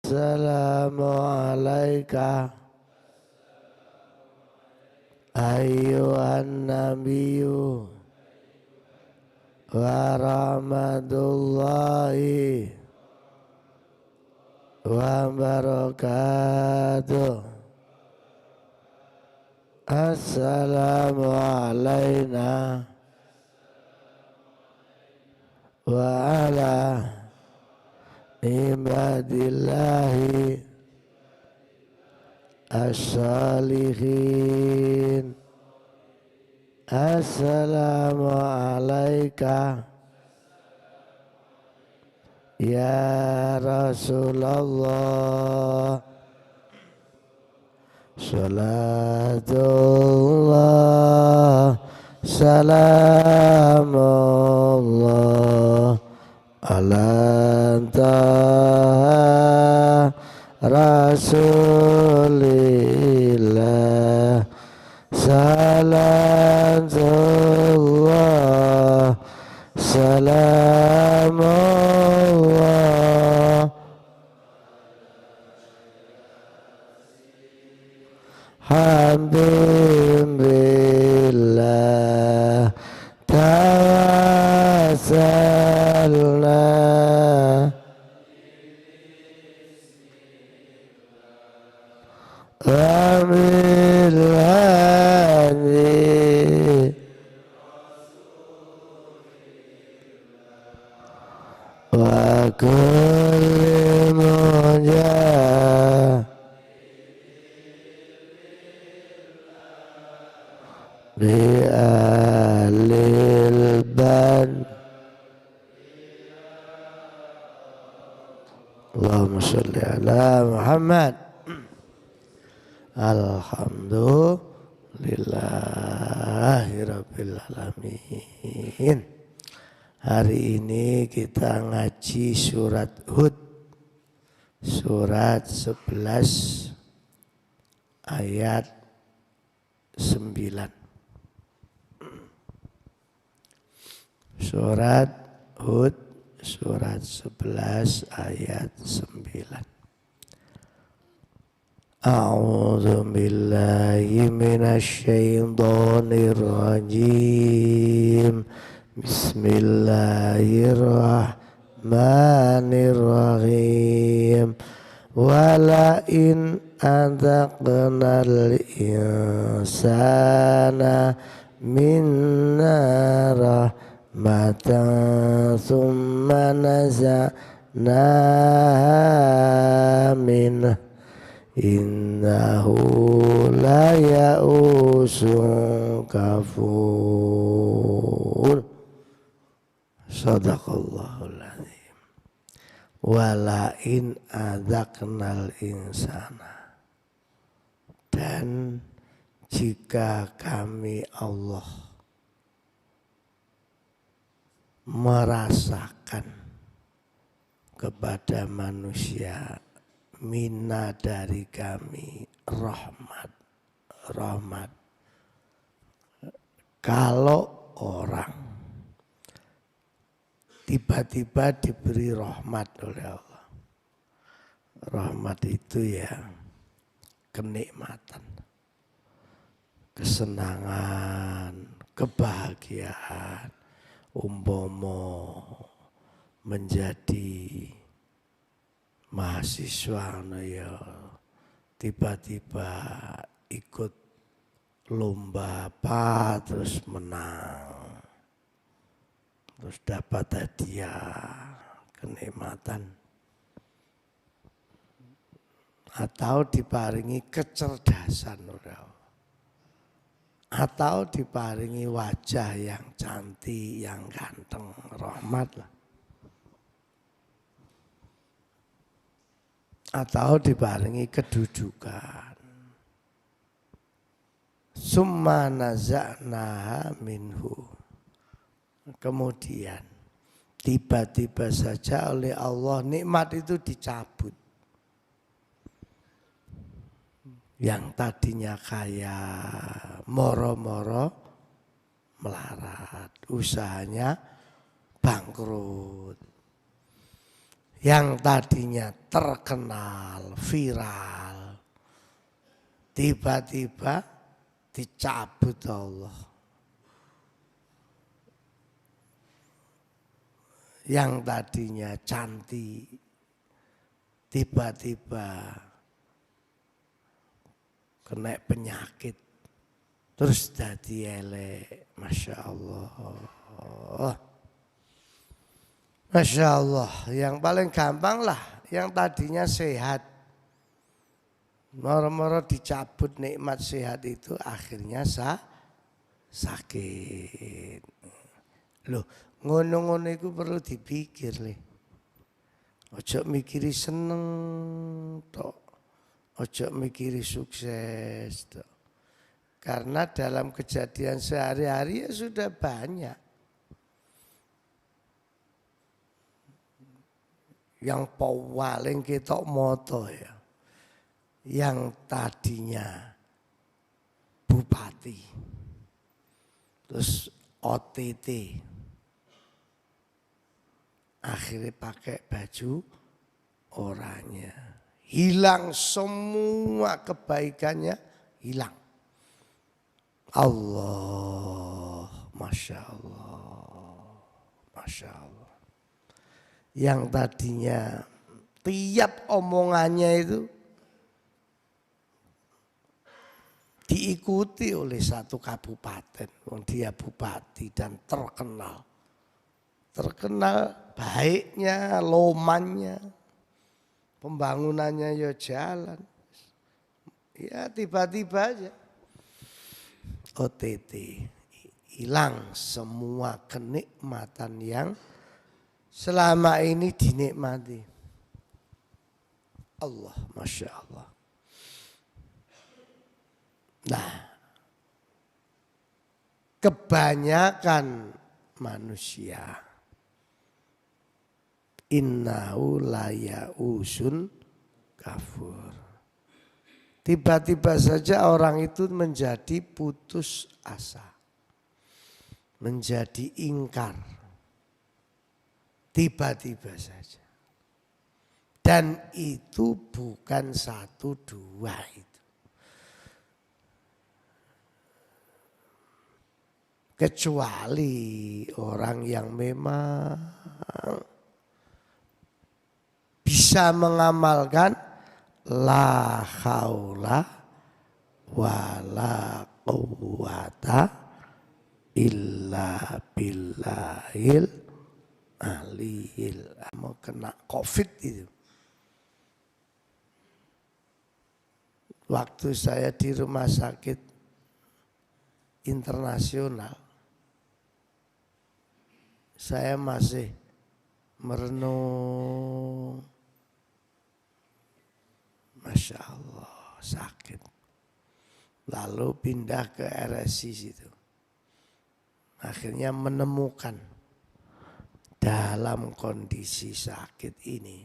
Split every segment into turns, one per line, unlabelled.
Assalamualaikum ayyuhan nabiyyu wa rahmatullahi wa barakatuh. Assalamu alayna wa ala ibadillahi as-salihin. Assalamu alayka ya Rasulullah, salatullah salamullah ala taha rasulillah, salatullah salamullah habibillah tawassalna wa bil hadi wa kulli mujah bi alil ban. Allahumma sholli ala Muhammad. Alhamdulillahirabbil alamin. Hari ini kita ngaji surat Hud, surat 11 ayat 9. Surat Hud, surat 11 ayat 9. A'udzu billahi minasy syaithanir rajim. Bismillahirrahmanirrahim. Wala in adzaqnal insana minna rahmatan thumma naza'naha minhu innahu la ya'usun kafur. Sadaqallahul azim. Wala in adzaqnal insana, dan jika kami Allah merasakan kepada manusia minna dari kami rahmat. Kalau orang tiba-tiba diberi rahmat oleh Allah, rahmat itu ya kenikmatan, kesenangan, kebahagiaan. Umpama menjadi mahasiswa ya tiba-tiba ikut lomba apa terus menang, terus dapat hadiah, kenikmatan, atau diparingi kecerdasan oleh Allah, atau diparingi wajah yang cantik, yang ganteng, rahmat lah. Atau diparingi kedudukan. Summa naza'naha minhu. Kemudian tiba-tiba saja oleh Allah nikmat itu dicabut. Yang tadinya kaya moro-moro melarat, usahanya bangkrut. yang tadinya terkenal, viral, tiba-tiba dicabut Allah. Yang tadinya cantik, tiba-tiba kena penyakit, terus jadi elek. Masya Allah. Masya Allah, yang paling gampang lah, yang tadinya sehat. Moro-moro dicabut nikmat sehat itu akhirnya sakit. Loh, ngono-ngono itu perlu dipikir nih. Ojo mikiri seneng tok. Ojo mikiri sukses tok. Karena dalam kejadian sehari-hari ya sudah banyak. Yang paling ketok moto ya. Yang tadinya bupati. Terus OTT. Akhirnya pakai baju oranye. Hilang semua kebaikannya, hilang. Allah, Masya Allah. Masya Allah. Yang tadinya tiap omongannya itu diikuti oleh satu kabupaten. Dia bupati dan terkenal. Terkenal baiknya, lomannya, pembangunannya ya jalan. Ya tiba-tiba aja OTT, hilang semua kenikmatan yang selama ini dinikmati. Allah, Masya Allah. Nah, kebanyakan manusia innahu layausun kafur. Tiba-tiba saja orang itu menjadi putus asa. Menjadi ingkar. Tiba-tiba saja. Dan itu bukan satu dua itu. Kecuali orang yang memang bisa mengamalkan la haula wala quwata illa billahil aliyil. Mau kena COVID itu. Waktu saya di rumah sakit internasional, saya masih merenung. Masya Allah, sakit. Lalu pindah ke RSI situ. Akhirnya menemukan dalam kondisi sakit ini,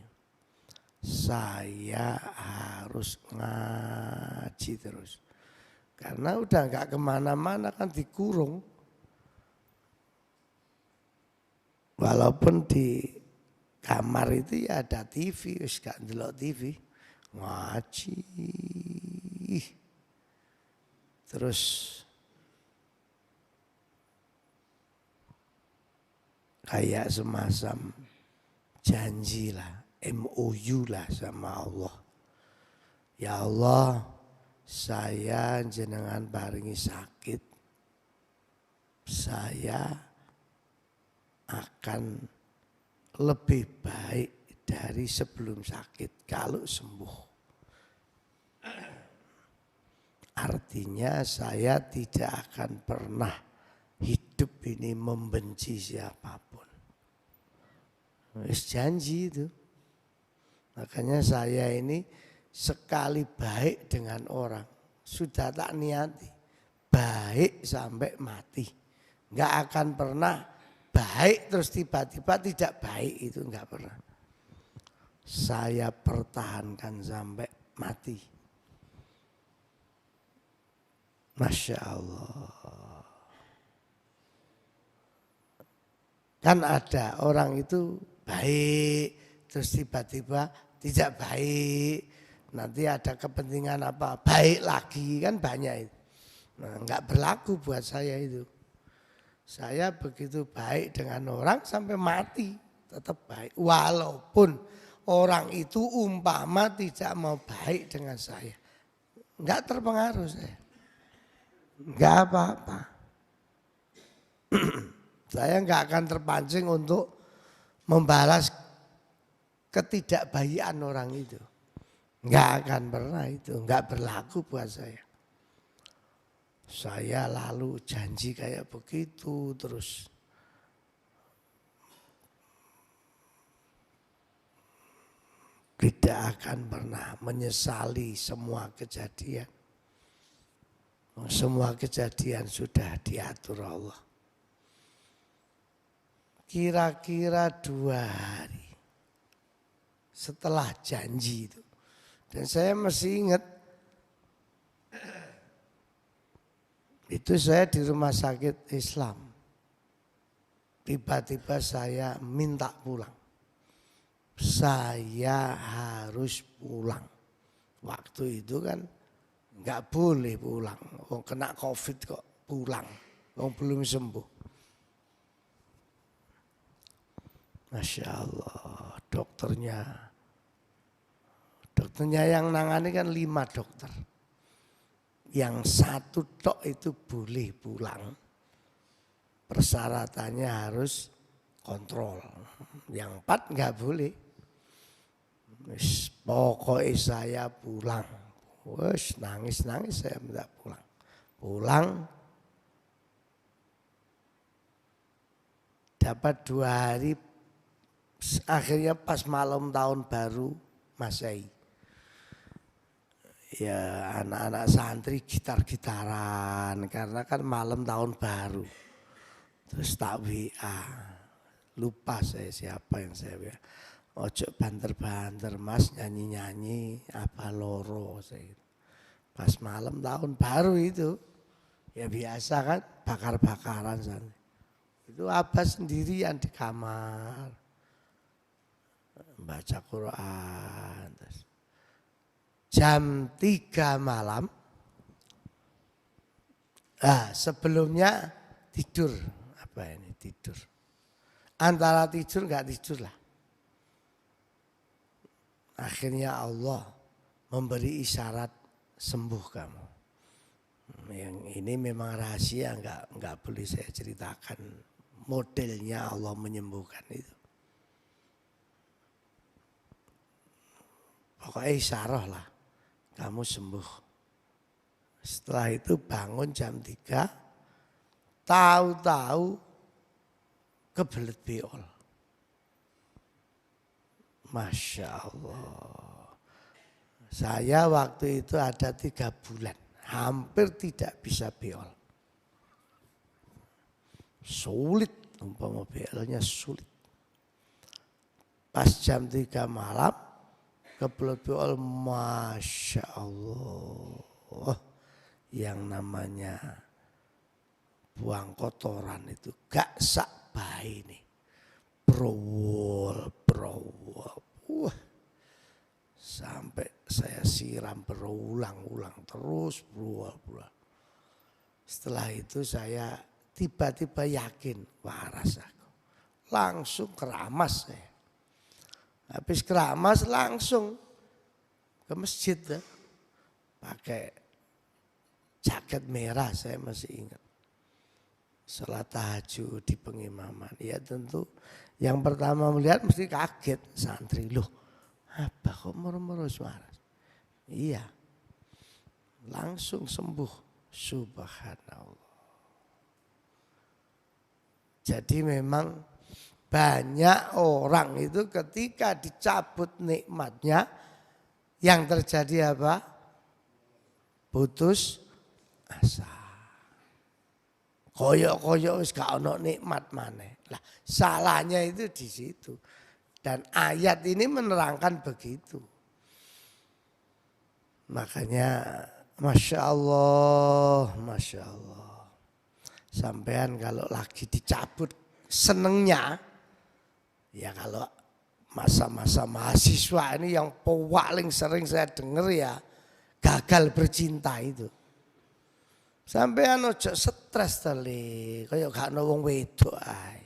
saya harus ngaji terus. Karena udah gak kemana-mana kan dikurung. Walaupun di kamar itu ya ada TV, wis gak ndelok TV. Ngaji. Terus kayak semacam janji lah, MOU lah sama Allah. Ya Allah, saya jenengan paringi sakit, saya akan lebih baik dari sebelum sakit kalau sembuh. Artinya saya tidak akan pernah hidup ini membenci siapapun. Wis janji itu. Makanya saya ini sekali baik dengan orang sudah tak niati baik sampai mati. Enggak akan pernah baik terus tiba-tiba tidak baik, itu enggak pernah. Saya pertahankan sampai mati. Masya Allah. Kan ada orang itu baik terus tiba-tiba tidak baik, nanti ada kepentingan apa, baik lagi, kan banyak itu. Nah, enggak berlaku buat saya itu. Saya begitu baik dengan orang sampai mati tetap baik. Walaupun orang itu umpama tidak mau baik dengan saya, enggak terpengaruh saya. Enggak apa-apa. Saya enggak akan terpancing untuk membalas ketidakbahikan orang itu. Enggak akan pernah itu, enggak berlaku buat saya. Saya lalu janji kayak begitu terus. Tidak akan pernah menyesali semua kejadian. Semua kejadian sudah diatur Allah. Kira-kira 2 hari setelah janji itu. Dan saya masih ingat, itu saya di rumah sakit Islam. Tiba-tiba saya minta pulang. Saya harus pulang. Waktu itu kan enggak boleh pulang. Oh, kena COVID kok pulang. Oh, belum sembuh. Masya Allah, dokternya yang nangani kan 5 dokter. Yang 1 tok itu boleh pulang. Persyaratannya harus kontrol. Yang 4 enggak boleh. Pokoknya saya pulang. Wes nangis-nangis saya minta pulang. Pulang. Dapat 2 hari. Akhirnya pas malam tahun baru Masehi. Ya anak-anak santri gitar-gitaran karena kan malam tahun baru. Terus tak WA. Lupa saya siapa yang saya WA. Ojo banter-banter Mas, nyanyi-nyanyi apa loro saya. Pas malam tahun baru itu ya biasa kan bakar-bakaran sana. Itu Abah sendirian di kamar baca Quran. Jam 3 malam, sebelumnya tidur. Apa ini tidur? Antara tidur enggak tidur lah. Akhirnya Allah memberi isyarat sembuh kamu. Yang ini memang rahasia, enggak boleh saya ceritakan. Modelnya Allah menyembuhkan itu. Pokoknya isyarah lah, kamu sembuh. Setelah itu bangun jam 3, tahu-tahu kebelet beol. Masya Allah. Saya waktu itu ada 3 bulan, hampir tidak bisa beol. Sulit, umpama beolnya sulit. Pas jam 3 malam, kebelet beol, Masya Allah. Yang namanya buang kotoran itu gak sak bayi nih. Browol. Sampai saya siram berulang-ulang terus browol. Setelah itu saya tiba-tiba yakin waras aku. Langsung keramas saya. Habis keramas langsung ke masjid ya. Pakai jaket merah saya masih ingat. Salat tahajud di pengimaman. Ya tentu yang pertama melihat mesti kaget santri. Loh apa kok murmur suara? Iya. Langsung sembuh. Subhanallah. Jadi memang banyak orang itu ketika dicabut nikmatnya yang terjadi apa? Putus asa. Koyok-koyok wis gak ono nikmat maneh. Lah salahnya itu di situ. Dan ayat ini menerangkan begitu. Makanya Masya Allah. Sampean kalau lagi dicabut senengnya, ya kalau masa-masa mahasiswa ini yang paling sering saya dengar ya gagal bercinta itu. Sampean ojo stres tali, kaya gak ono wong wedok ae.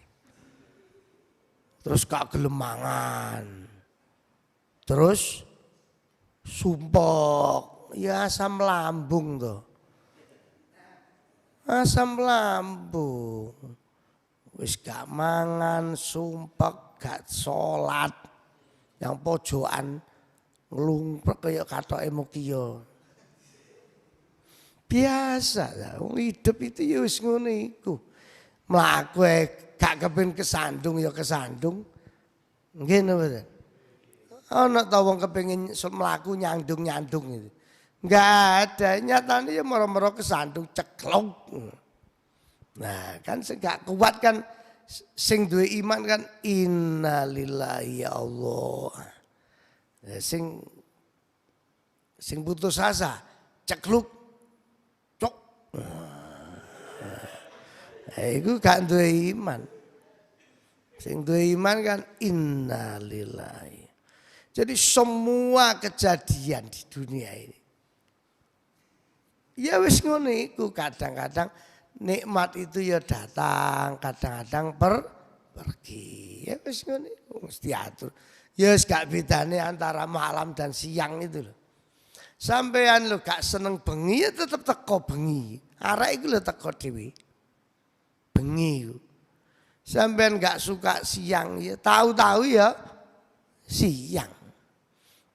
Terus gak gelem mangan. Terus sumpok, ya asam lambung tuh. Asam lambung. Wis gak mangan, sumpek, gak sholat. Yang pojokan nglungprek kaya katoke Mukiyo. Biasa lah, hidup itu ya wis ngono iku. Mlaku gak kepen kesandung ya kesandung. Nggih napa to? Ana ta wong kepengin mlaku nyandung-nyandung itu. Enggak ada, nyatane ya moro-moro kesandung ceklok. Nah, kan sing gak kuat kan sing duwe iman kan innalillahi ya Allah. Nah, sing putus asa cekluk. Iku gak duwe iman. Sing duwe iman kan innalillahi. Jadi semua kejadian di dunia ini ya wis ngono iku, kadang-kadang nikmat itu ya datang, kadang-kadang pergi. Ya wis ngono iku mesti diatur. Ya wis gak bedane antara malam dan siang itu loh. Sampean lo gak seneng bengi ya tetep teko bengi. Arek iku lho teko dhewe. Bengi. Sampean gak suka siang ya tahu-tahu ya siang.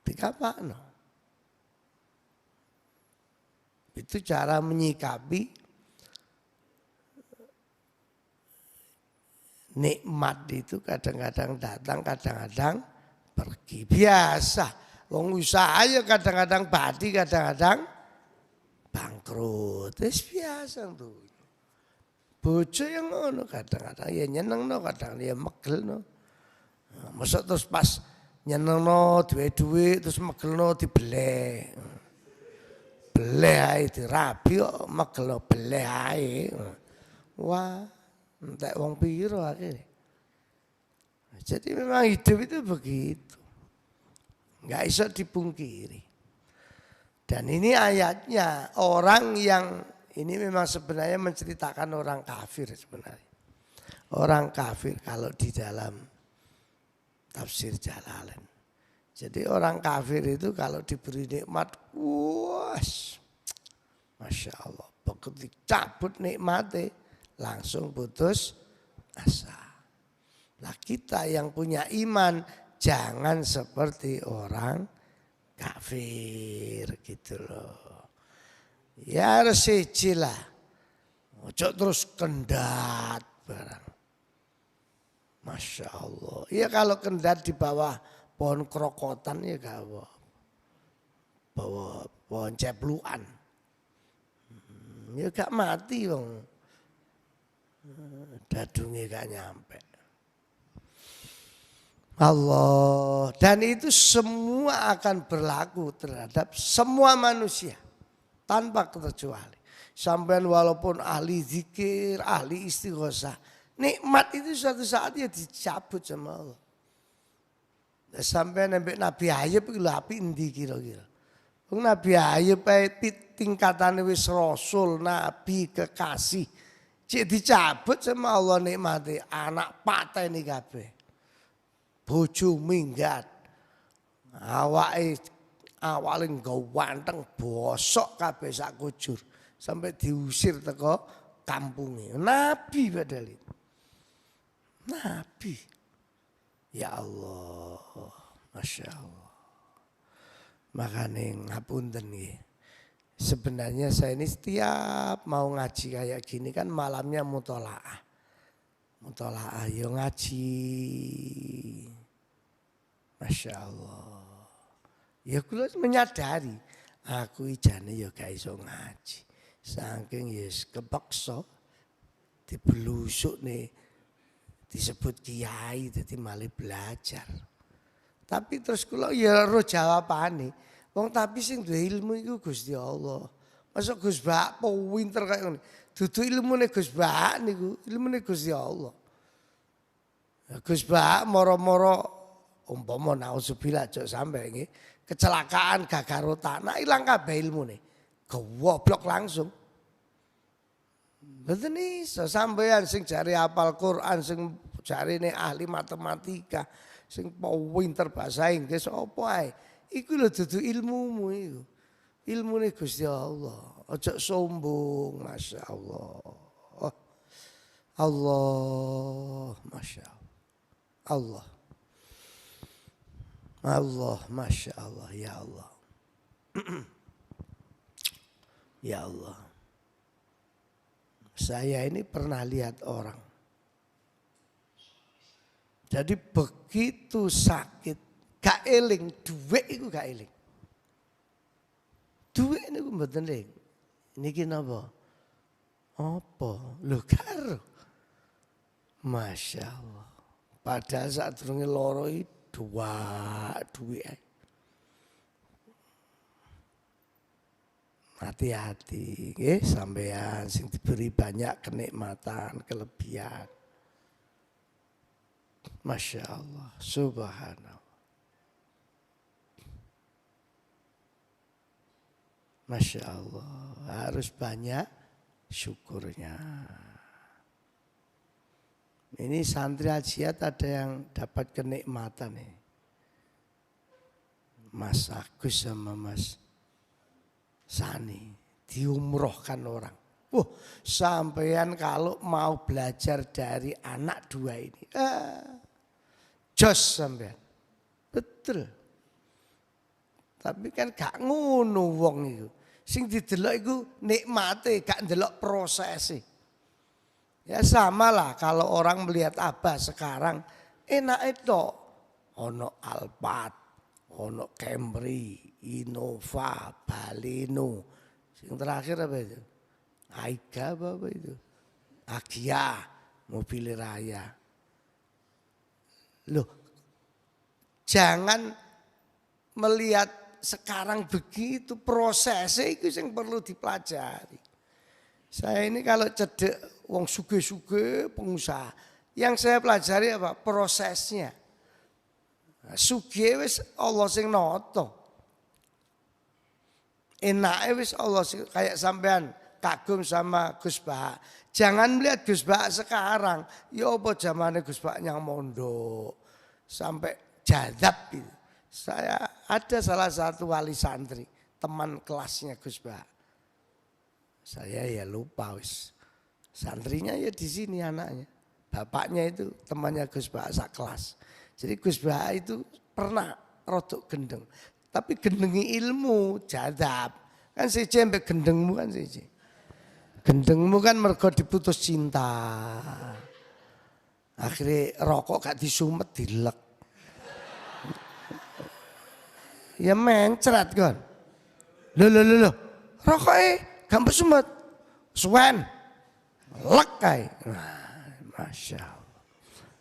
Dikapakno. Itu cara menyikapi nikmat itu kadang-kadang datang, kadang-kadang pergi. Biasa. Wong usaha ya kadang-kadang badi, kadang-kadang bangkrut. Itu biasa tuh. Bojo yang ngono kadang-kadang ya nyenengno, kadang ya megelno. Masa terus pas nyenengno duwe-duwe terus megelno dibeleh. Beleh ae dirabi kok megelno beleh ae. Wah, entek wong piro akhirnya. Jadi memang hidup itu begitu. Enggak bisa dipungkiri. Dan ini ayatnya orang yang ini memang sebenarnya menceritakan orang kafir sebenarnya. Orang kafir kalau di dalam tafsir Jalalain. Jadi orang kafir itu kalau diberi nikmat, was, Masya Allah. Begitu cabut nikmatnya, langsung putus asa. Nah kita yang punya iman, jangan seperti orang kafir gitu loh. Ya harus siji lah. Ojo terus kendat barang. Masya Allah. Ya kalau kendat di bawah pohon krokotan ya gak apa. Bawah pohon cepluan. Ya gak mati wong. Dadungnya gak nyampe. Allah. Dan itu semua akan berlaku terhadap semua manusia. Tanpa kecuali. Sampai walaupun ahli zikir, ahli istighosah. Nikmat itu suatu saat ya dicabut sama Allah. Sampai Nabi Ayub itu api endi kira-kira. Nabi Ayub tingkatannya wis rasul, nabi, kekasih. Cik dicabut sama Allah nikmati. Anak pateni kabeh. Bojo minggat. Awalnya gawanteng bosok kabeh sak kujur sampai diusir teko kampungnya. Nabi padahal itu. Nabi. Ya Allah. Masya Allah. Makanya ngapunten nggih. Sebenarnya saya ini setiap mau ngaji kayak gini kan malamnya mutolaah. Mutolaah yo ngaji. Masya Allah. Ya kula menyadari aku ijane ya gak iso ngaji. Saking yes kepeksa dibelusuk nih disebut kiai jadi malah belajar. Tapi terus kula ya roh jawabane. Wong tapi sing duwe ilmu iku Gusti Allah. Masa Gus Bak pinter kaya ngene. Dudu ilmune Gus Bak niku, ilmune Gusti Allah. Gus Bak moro-moro umpama nauzubillah aja sampai nggih kecelakaan gagal otak, nah ilang kabeh ilmune. Goblok langsung. Mboten iso sampean sing jare hafal Quran, sing jarine ahli matematika, sing pinter bahasa Inggris apa ae. Iku lho dudu ilmumu iku. Ilmune Gusti Allah. Aja sombong, Masya Allah. Oh, Allah, Masya Allah. Allah. Allah, Masya Allah, ya Allah. Ya Allah. Saya ini pernah lihat orang. Jadi begitu sakit, gak eling, duit itu gak eling. Duit ini mboten eling. Niki napa? Apa? Lho karo. Masya Allah. Padahal saat durunge loro duit. Hati-hati, sampean sing diberi banyak kenikmatan, kelebihan. Masya Allah, subhanallah. Masya Allah, harus banyak syukurnya. Ini santri Ajiat ada yang dapat kenikmatan nih. Mas Agus sama Mas Sani diumrohkan orang. Sampean kalau mau belajar dari anak dua ini, jos sampean, betul. Tapi kan gak ngono wong itu. Sing didelok iku nikmate, gak ndelok prosese. Ya sama lah kalau orang melihat Abah sekarang, enak itu, ono Alphard, ono Camry, Innova, Baleno, yang terakhir apa itu? Aiga apa itu? Agia, mobil raya. Loh, jangan melihat sekarang begitu, prosesnya itu yang perlu dipelajari. Saya ini kalau cedek wong suge-suge pengusaha, yang saya pelajari apa? Prosesnya. Suge wis Allah sing noto. Enake wis Allah kayak sampean kagum sama Gus Bah. Jangan melihat Gus Bah sekarang. Ya apa zamane Gus Bah yang mondok sampai jadab gitu. Saya ada salah satu wali santri, teman kelasnya Gus Bah. Saya ya lupa wis. Santrinya ya di sini anaknya. Bapaknya itu temannya Gus Bah sak kelas. Jadi Gus Bah itu pernah rodok gendeng. Tapi gendengi ilmu, jadab. Kan siji mbek gendengmu kan siji. Gendengmu kan mergo diputus cinta. Akhirnya rokok gak disumet dilek. Ya mencret kan. Loh. Rokoknya gak sumet. Suwen. Lek kae. Masya Allah.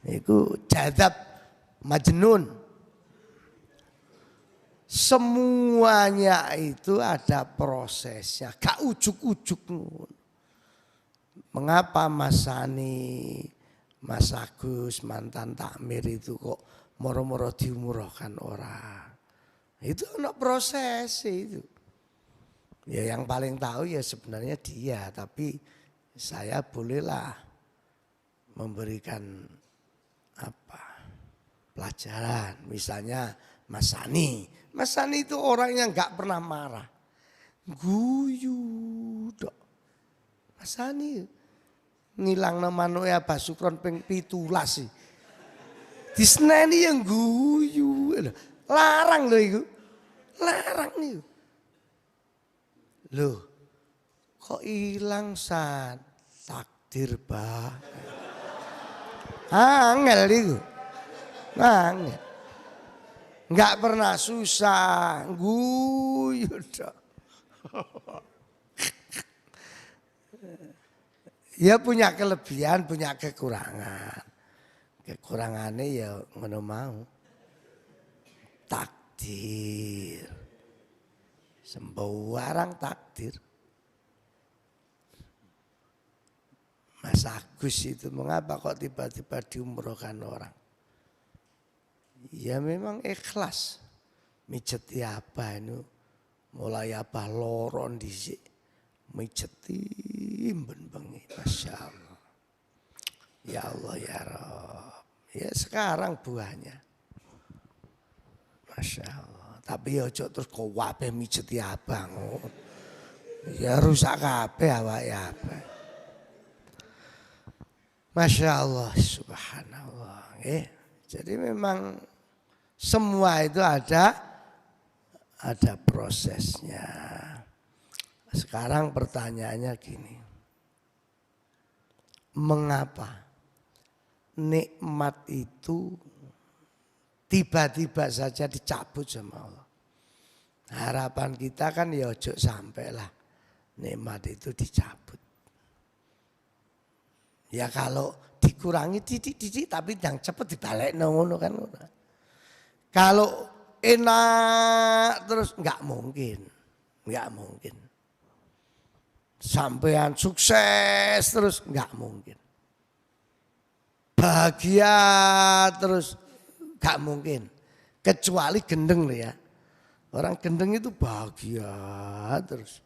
Itu jadab majnun. Semuanya itu ada prosesnya, gak ujuk-ujuk. Mengapa Mas Sani, Mas Agus, mantan takmir itu kok moro-moro diumrohkan orang? Itu ada proses itu. Ya yang paling tahu ya sebenarnya dia, tapi saya bolehlah memberikan pelajaran. Misalnya Mas Sani. Mas Sani itu orang yang gak pernah marah. Guyu dok. Mas Sani ngilang nama ya Basukron ping 17 sih. Disneni yang guyu. Larang loh itu. Larang nih. Loh kok hilang San? Takdir bah. Angel itu. Angel. Enggak pernah susah, guyu dok. Ya punya kelebihan, punya kekurangan. Kekurangannya ya ngono mau. Takdir. Sembarang takdir. Mas Agus itu mengapa kok tiba-tiba diumrohkan orang? Ya memang ikhlas. Mijeti apa itu? Mulai apa loron dhisik. Mijeti ben bengi. Masya Allah. Ya Allah ya Rabb. Ya sekarang buahnya. Masya Allah. Tapi ya ojo terus kok wape mijeti abang. Ya rusak kabeh awake apa. Masya Allah, subhanallah. Jadi memang semua itu ada prosesnya. Sekarang pertanyaannya gini. Mengapa nikmat itu tiba-tiba saja dicabut sama Allah? Harapan kita kan ya ojo sampailah nikmat itu dicabut. Ya kalau dikurangi titik-titik tapi yang cepat dibalik ngono kan. Kalau enak terus nggak mungkin. Sampean sukses terus nggak mungkin. Bahagia terus nggak mungkin. Kecuali gendeng loh ya. Orang gendeng itu bahagia terus.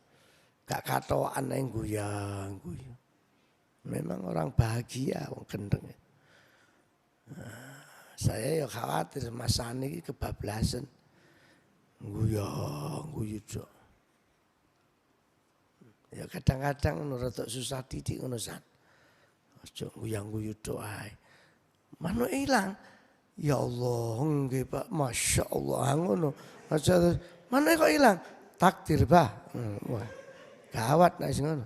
Gak katoan yang goyang. Memang orang bahagia orang gendeng. Saya ya khawatir Mas Sani kebablasan. Guyu. Ya kadang-kadang menurut susah didik ngono san. Aja guyang-guyu tok ae. Mano ilang. Ya Allah, nggih Pak, Masya Allah ngono. Aja mana kok ilang? Takdir, Pak. Wah. Gawat nek ngono.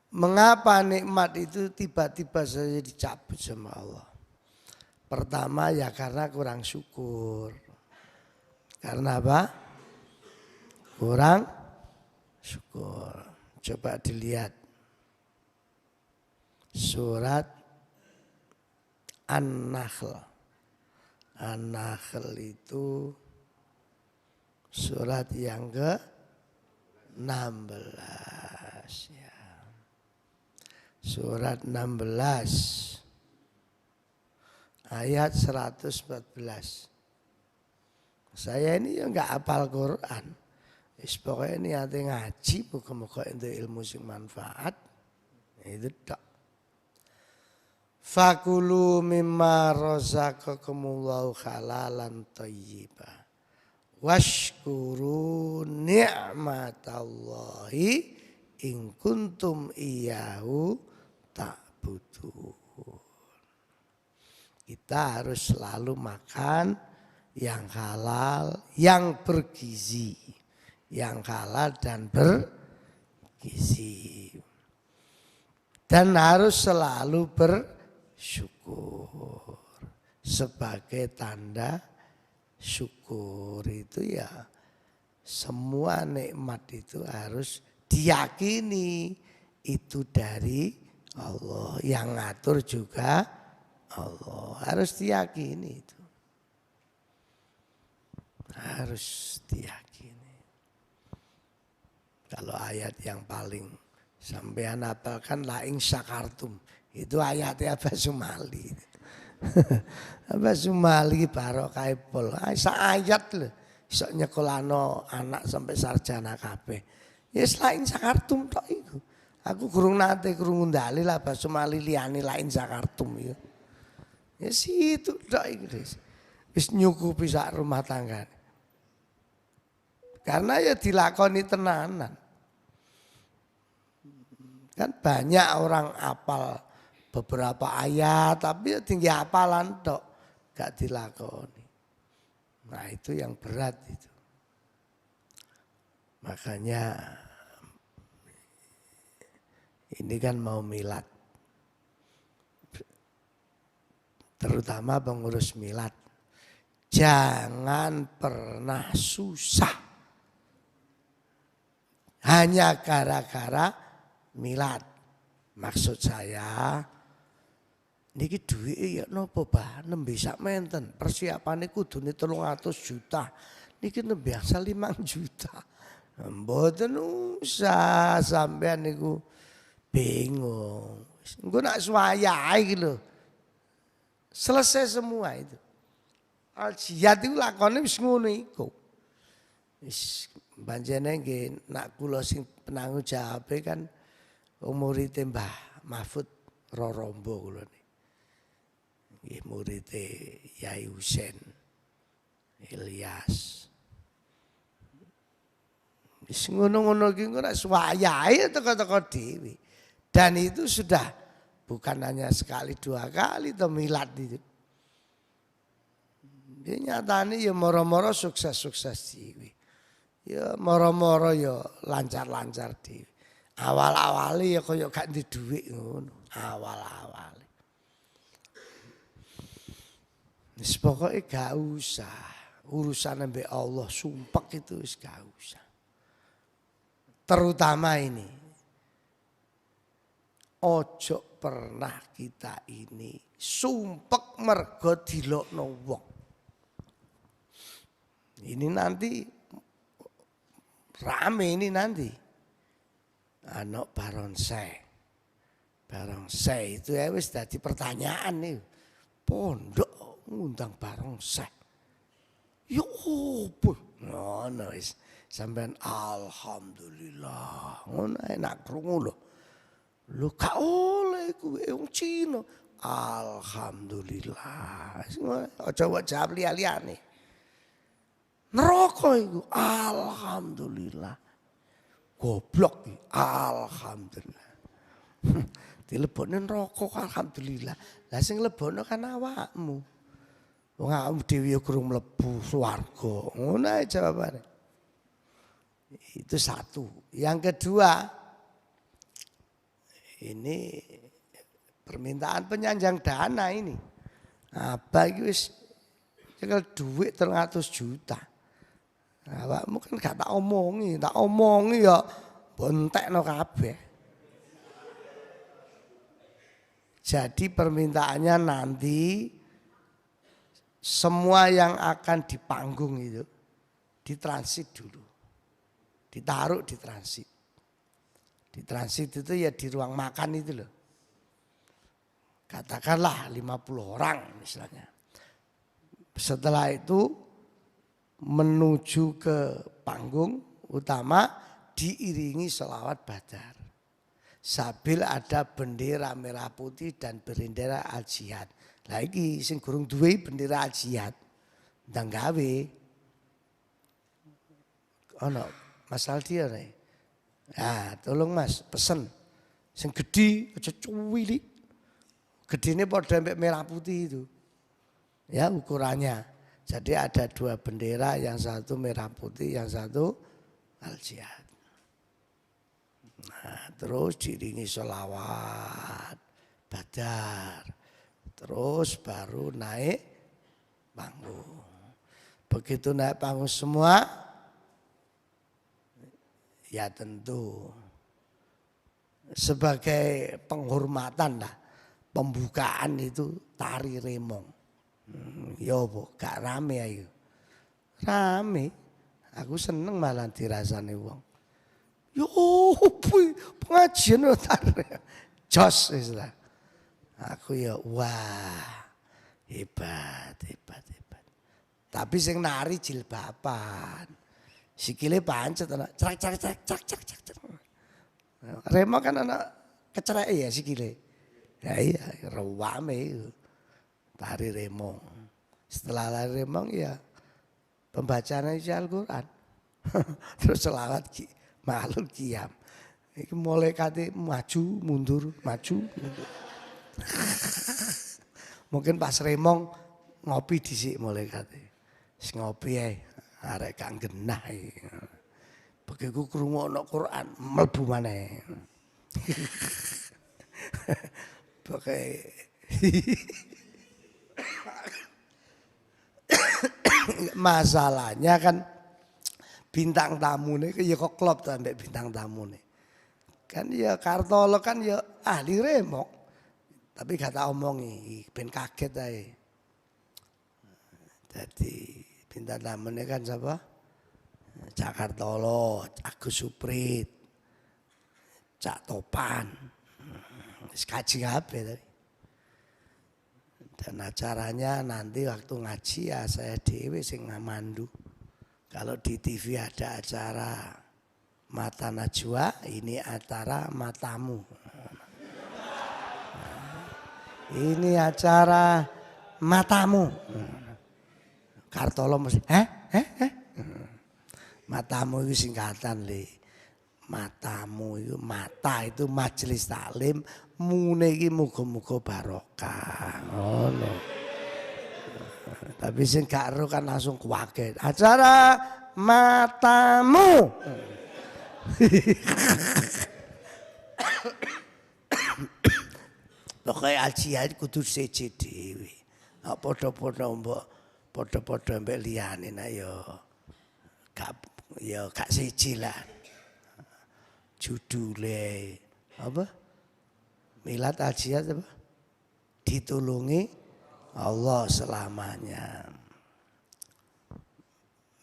Mengapa nikmat itu tiba-tiba saja dicabut sama Allah? Pertama ya karena kurang syukur. Karena apa? Kurang syukur. Coba dilihat surat An-Nahl. An-Nahl itu surat yang ke-16 ya. Surat 16 ayat 114. Saya ini ya enggak hafal Quran. Pokoknya ini hati ngaji, muka-muka itu ilmu sing manfaat. Itu tak. Fakulu mimma razaqakumullahu halalan thayyiba. Washkuru ni'matallahi in kuntum iyyahu ta'budun. Kita harus selalu makan yang halal, yang bergizi. Yang halal dan bergizi. Dan harus selalu bersyukur. Sebagai tanda syukur itu ya semua nikmat itu harus diyakini itu dari Allah. Yang ngatur juga Allah. Harus diyakini itu. Harus diyakini. Kalau ayat yang paling sampean hafalkan laing syakartum. Itu ayatnya Abah Sumali. Abah Sumali barokah pol. Sa ayat lho. Iso nyekolano anak sampai sarjana kabeh. Ya laing syakartum tok iku. Aku kurung nate kurung ndali lah Abah Sumali liyane laing syakartum ya. Ya situ tok iku wis nyukupi sak rumah tangga. Karena ya dilakoni tenanan. Kan banyak orang apal beberapa ayat tapi ya tinggi hafalan tok gak dilakoni. Nah itu yang berat itu. Makanya ini kan mau milad. Terutama pengurus milad. Jangan pernah susah. Hanya gara-gara milad. Maksud saya niki duwike ya napa Bah nembe sak menten. Persiapane kudune 300 juta. Niki nembe asal 5 juta. Mboten usah sampean niku bingung. Engko nak suwayahe iki lho. Selesai semua itu. Al jihad itu lakone wis ngono iku. Wis banjene nggih nak kula sing penanggung jawabe kan murid Mbah Mahfud Rorombo kula niki. Nggih murid Yai Husain Ilyas. Wis ngono-ngono ki ora suwayahe teko-teko dhewe. Dan itu sudah bukan hanya sekali dua kali to milad itu. Dia nyatane ya moro-moro sukses-sukses dhewe. Ya moro-moro ya lancar-lancar dhewe. Awal-awale ya kaya gak ndek dhuwit ngono. Awal-awale. Wis pokoke gak usah urusan mbek Allah sumpek itu wis gak usah. Terutama ini. Ojo pernah kita ini sumpek mergo dilokno wong. Ini nanti rame ini nanti. Anak barongsai. Barongsai itu ya wis dadi pertanyaan nih. Pondok ngundang barongsai. Ya opo? Ngono wis sampean alhamdulillah. Ngono enak krungu lho. Lho gak oleh kuwi wong Cina. Alhamdulillah. Aja wae jawab liya-liyane. Neraka iku alhamdulillah. Goblok iki alhamdulillah. Dilebokne neraka alhamdulillah. Lah sing lebokno kan awakmu. Wong awakmu dhewe ya kurang mlebu swarga. Ngono ae jawabane. Itu satu. Yang kedua, ini permintaan penyanjang dana ini. Apa iki wis cekel duit 300 juta. Awakmu kan gak tak omongi ya bontekno kabeh. Jadi permintaannya nanti semua yang akan di panggung itu ditransit dulu. Ditaruh di transit. Di transit itu ya di ruang makan itu loh. Katakanlah 50 orang misalnya. Setelah itu menuju ke panggung utama diiringi sholawat badar. Sambil ada bendera merah putih dan bendera al jihad. Lagi sing gurung duwe bendera al jihad ndang gawe. Ono Mas Aldi ora? Nah, tolong Mas pesen sing gedhi aja cuwilik. Gedene padha mbek merah putih itu. Ya ukurannya. Jadi ada dua bendera, yang satu merah putih, yang satu al-jihad. Nah, terus diiringi sholawat, badar. Terus baru naik panggung. Begitu naik panggung semua, ya tentu sebagai penghormatan lah, pembukaan itu tari remong. Yo po, gak rame ayo. Rame. Aku seneng malah dirasane wong. Yo boy, pengajian tari. Jos wis lah. Aku ya wah, hebat. Tapi sing nari jilbaban. Sikile pancet ana cak. Remo kan ana kecereke ya sikile. Ya iya, rewame itu. Tari remong. Setelah tari remong ya pembacaan isi Al-Quran. Terus selawat makhluk qiyam. Iki mulai kate maju mundur. Mungkin pas remong ngopi dhisik mulai kate. Wis ngopi ae arek gak genah iki. Begitu krungono Quran mlebu maneh. Pokoke masalahnya kan bintang tamu nih ya kok klop tuh ambek bintang tamu nih. Kan ya Kartolo kan ya ahli remok. Tapi gak tak omongi, ben kaget ae. Jadi bintang tamu nih kan siapa? Cak Kartolo, Agus Suprit, Cak Topan. Wis kaji kabeh tadi. Dan acaranya nanti waktu ngaji ya saya dewe sing ngamandu. Kalau di TV ada acara Mata Najwa, ini acara Matamu. Ini acara Matamu. Kartolo mesti, Matamu itu singkatan le. Matamu itu mata itu majelis taklim, mune iki muga-muga barokah. Ngono. Tapi sing gak ero kan langsung kuwaget. Acara Matamu. Pokoknya Al-Jihad kudu siji dhewe. Nek padha-padha mbok padha-padha mbek liyane nek ya gak siji lah. Judule apa? Milad Al-Jihad apa? Ditulungi Allah selamanya.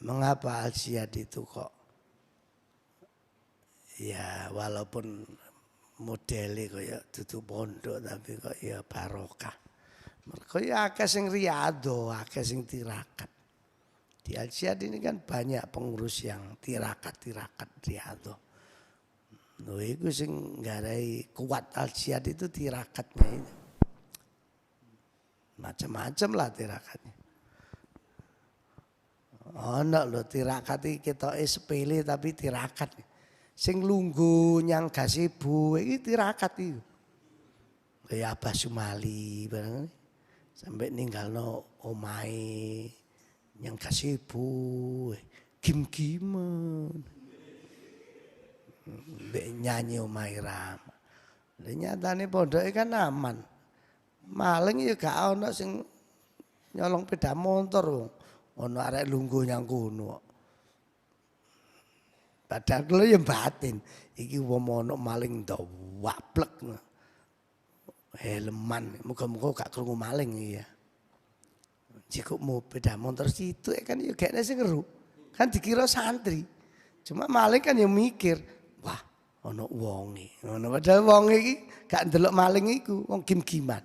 Mengapa Al-Jihad itu kok ya walaupun modele kaya dudu pondok tapi kok ya barokah. Mergo ya akeh sing riyadho, akeh sing tirakat. Di Al-Jihad ini kan banyak pengurus yang tirakat riyadho. Lho iku sing nggarai kuat Al-Jihad itu tirakatnya itu. Macam-macam lah tirakatnya. Ono lho tirakat iki ketoke sepele tapi tirakat. Sing lungguh nyang gazebo iki tirakat iki. Kayak Abah Sumali bareng sampai ninggalno omahe nyang gazebo gim-giman. Mbek nyanyi omahe Rama. Lah nyatane pondoke kan aman. Maling ya gak ono sing nyolong sepeda motor wong. Ono arek lungguh nyang kono. Padahal kalau yang batin, iki wong ono maling waplek, helman, muka-muka gak krungu maling ya. Jika mau beda motor situ kan ya kayaknya sih ngeru, kan dikira santri, cuma maling kan yang mikir, wah ono wonge, ono padahal wonge iki gak ndelok maling iku, wong gim-giman.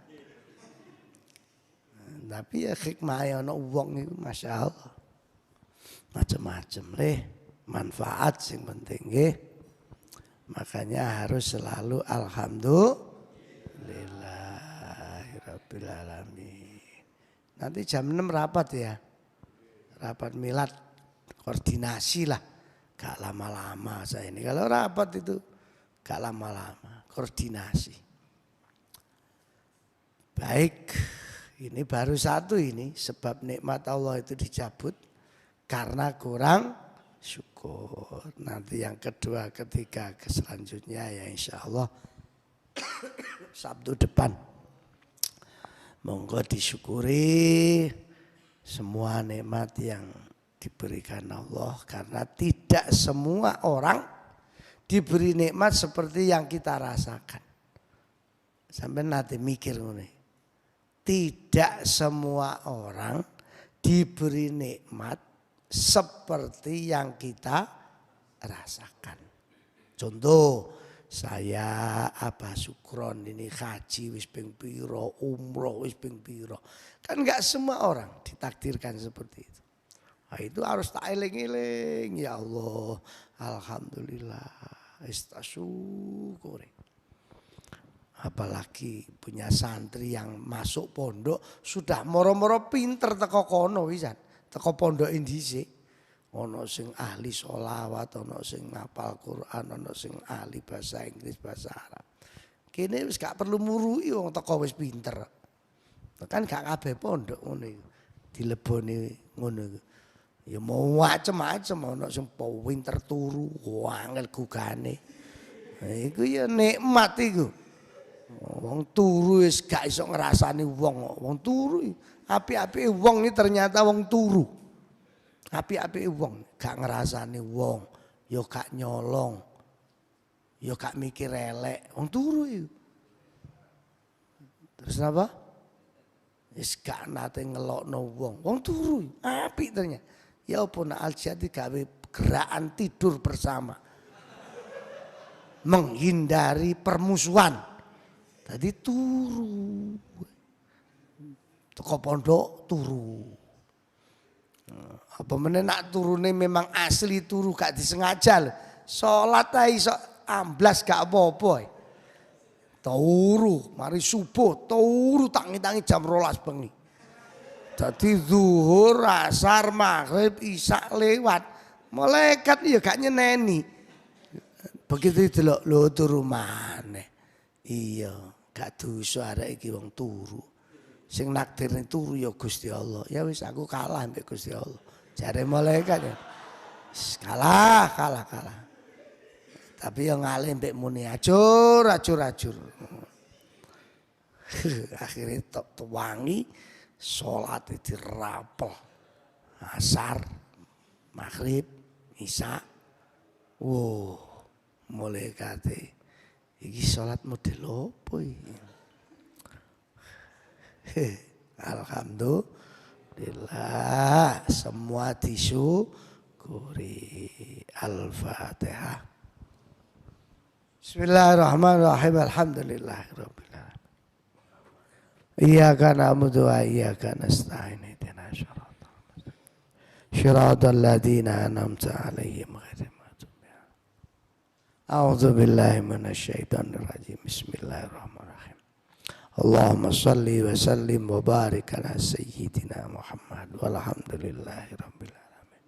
Tapi ya hikmah ono wong iku masya Allah, macam-macam leh. Manfaat sing penting nggih. Makanya harus selalu alhamdulillahirabbil alamin. Nanti jam 6 rapat ya. Rapat milad koordinasi lah. Gak lama-lama saya ini. Kalau rapat itu gak lama-lama, koordinasi. Baik, ini baru satu ini sebab nikmat Allah itu dicabut karena kurang syukur. Nanti yang kedua, ketiga, selanjutnya ya insya Allah Sabtu depan. Monggo disyukuri semua nikmat yang diberikan Allah. Karena tidak semua orang diberi nikmat seperti yang kita rasakan. Sampai nanti mikir ini. Tidak semua orang diberi nikmat seperti yang kita rasakan. Contoh, saya Abah Sukron ini haji wis ping piro, umroh wis ping piro. Kan enggak semua orang ditakdirkan seperti itu. Nah, itu harus tak eling-eling ya Allah. Alhamdulillah. Istasyukuri. Apalagi punya santri yang masuk pondok sudah moro-moro pinter teko kono wisan. Teko pondok indisi, ono sing ahli sholawat, ono sing ngapal Quran, ono sing ahli bahasa Inggris, bahasa Arab. Kene wis gak perlu murui wong teko wis pinter. Kan gak kabeh pondok ngono iku. Dileboni ngono iku. Ya mau macem-macem ono sing pinter turu, angel gugane. Iku ya nikmat iku. Wong turu wis gak iso ngrasani wong turu. Api-api wong ini ternyata wong turu. Api-api wong gak ngerasani wong, yo gak nyolong, yo gak mikir elek, wong turu itu. Terus apa? Wis gak nate ngelokno wong turu, api ternyata. Ya apa nak Al-Jihad gawe gerakan tidur bersama. Menghindari permusuhan. Tadi turu. teko pondok turu. Apa meneh nak turune memang asli turu gak disengaja lho. Salat ae iso amblas gak apa-apa. Turu, mari subuh turu tangi-tangi jam 12 bengi. Dadi zuhur, asar, maghrib, isya lewat. Malaikat ya gak nyeneni. Begitu delok lho turu maneh. Iya, gak dosa arek iki wong turu. Sing nakdirne turu ya Gusti Allah. Ya wis aku kalah mbek Gusti Allah. Jare malaikat ya. Kalah. Tapi yang ngalih mbek muni acur. Akhirnya wangi salat dirapel. Asar, maghrib, isya. Wow, malaikate iki salat model opo iki? Alhamdulillah semua disyukuri. Al-Fatihah. Bismillahirrahmanirrahim. Alhamdulillahirabbil alamin. Iyyaka na'budu wa iyyaka nasta'in. Ihdinas siratal ladzina an'amta 'alaihim ghairil maghdubi 'alaihim. A'udzu billahi minasyaitonir rajim. Bismillahirrahmanirrahim. Allahumma salli wa sallim wa barik ala sayyidina Muhammad walhamdulillahi rabbil alamin.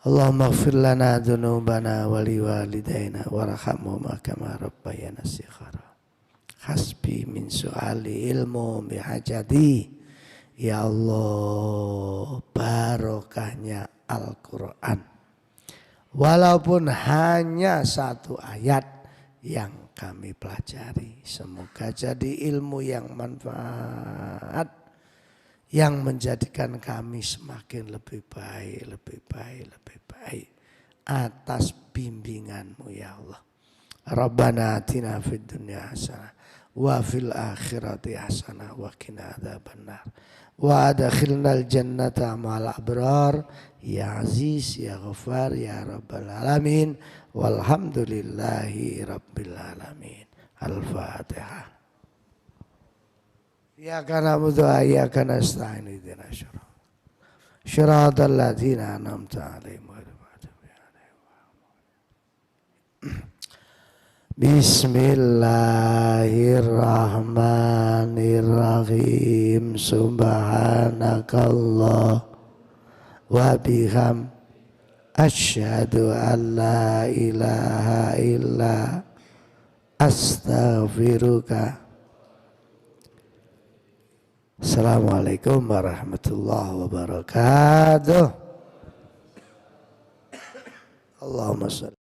Allahumma ighfir lana dzunubana wa liwalidayna warhamhuma kama rabbayana shighara. Hasbi min su'ali ilmu bihajati. Ya Allah, barokahnya Al-Quran. Walaupun hanya satu ayat yang kami pelajari, semoga jadi ilmu yang manfaat, yang menjadikan kami semakin lebih baik atas bimbingan-Mu ya Allah. Rabbana atina fid dunya hasanah wa fil akhirati hasanah wa qina adzabannar wa adkhilnal jannata ma'al abrar ya aziz ya ghafar ya rabbal alamin walhamdulillahi rabbil alamin. Al-Fatihah. Iyyaka na'budu wa iyyaka nasta'in. Ihdinas siratal ladzina an'amta 'alaihim ghairil maghdubi 'alaihim waladdallin. Bismillahirrahmanirrahim. Subhanakallah wa biham asyhadu an la ilaha illa astaghfiruka. Assalamualaikum warahmatullahi wabarakatuh. Allahumma shalli